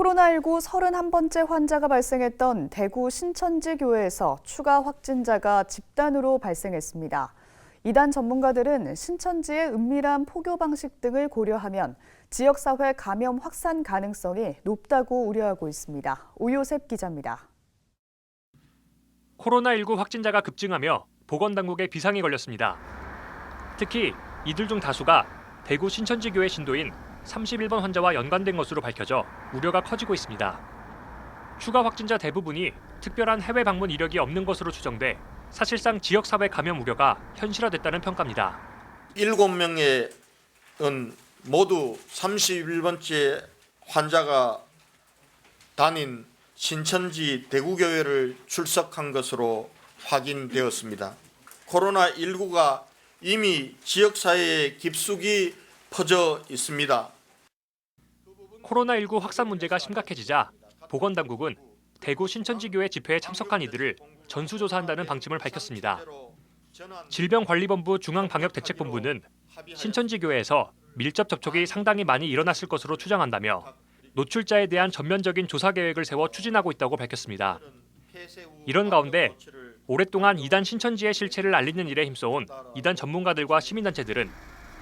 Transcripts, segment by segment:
코로나19 31번째 환자가 발생했던 대구 신천지 교회에서 추가 확진자가 집단으로 발생했습니다. 이단 전문가들은 신천지의 은밀한 포교 방식 등을 고려하면 지역사회 감염 확산 가능성이 높다고 우려하고 있습니다. 오요셉 기자입니다. 코로나19 확진자가 급증하며 보건당국에 비상이 걸렸습니다. 특히 이들 중 다수가 대구 신천지교회 신도인 31번 환자와 연관된 것으로 밝혀져 우려가 커지고 있습니다. 추가 확진자 대부분이 특별한 해외 방문 이력이 없는 것으로 추정돼 사실상 지역사회 감염 우려가 현실화됐다는 평가입니다. 7명은 모두 31번째 환자가 다닌 신천지 대구교회를 출석한 것으로 확인되었습니다. 코로나19가 이미 지역사회에 깊숙이 퍼져 있습니다. 코로나19 확산 문제가 심각해지자 보건당국은 대구 신천지교회 집회에 참석한 이들을 전수조사한다는 방침을 밝혔습니다. 질병관리본부 중앙방역대책본부는 신천지교회에서 밀접 접촉이 상당히 많이 일어났을 것으로 추정한다며 노출자에 대한 전면적인 조사 계획을 세워 추진하고 있다고 밝혔습니다. 이런 가운데 오랫동안 이단 신천지의 실체를 알리는 일에 힘써온 이단 전문가들과 시민단체들은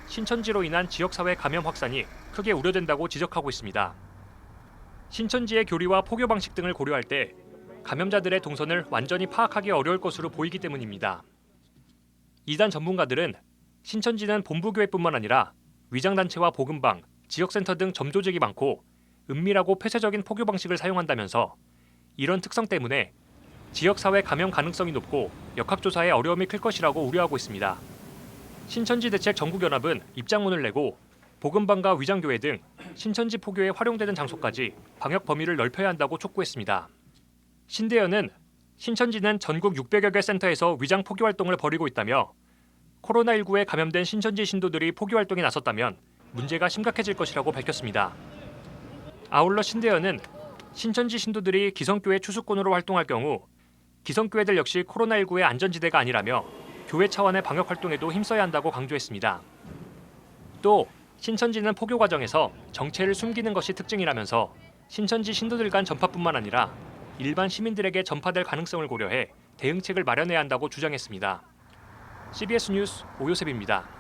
신천지로 인한 지역사회 감염 확산이 크게 우려된다고 지적하고 있습니다. 신천지의 교리와 포교 방식 등을 고려할 때 감염자들의 동선을 완전히 파악하기 어려울 것으로 보이기 때문입니다. 이단 전문가들은 신천지는 본부교회뿐만 아니라 위장단체와 복음방, 지역센터 등 점조직이 많고 은밀하고 폐쇄적인 포교 방식을 사용한다면서 이런 특성 때문에 지역사회 감염 가능성이 높고 역학조사에 어려움이 클 것이라고 우려하고 있습니다. 신천지 대책 전국연합은 입장문을 내고 복음방과 위장교회 등 신천지 포교에 활용되는 장소까지 방역 범위를 넓혀야 한다고 촉구했습니다. 신대현은 신천지는 전국 600여 개 센터에서 위장 포교 활동을 벌이고 있다며 코로나19에 감염된 신천지 신도들이 포교 활동에 나섰다면 문제가 심각해질 것이라고 밝혔습니다. 아울러 신대현은 신천지 신도들이 기성교회 추수꾼으로 활동할 경우 기성교회들 역시 코로나19의 안전지대가 아니라며 교회 차원의 방역 활동에도 힘써야 한다고 강조했습니다. 또 신천지는 포교 과정에서 정체를 숨기는 것이 특징이라면서 신천지 신도들 간 전파뿐만 아니라 일반 시민들에게 전파될 가능성을 고려해 대응책을 마련해야 한다고 주장했습니다. CBS 뉴스 오요셉입니다.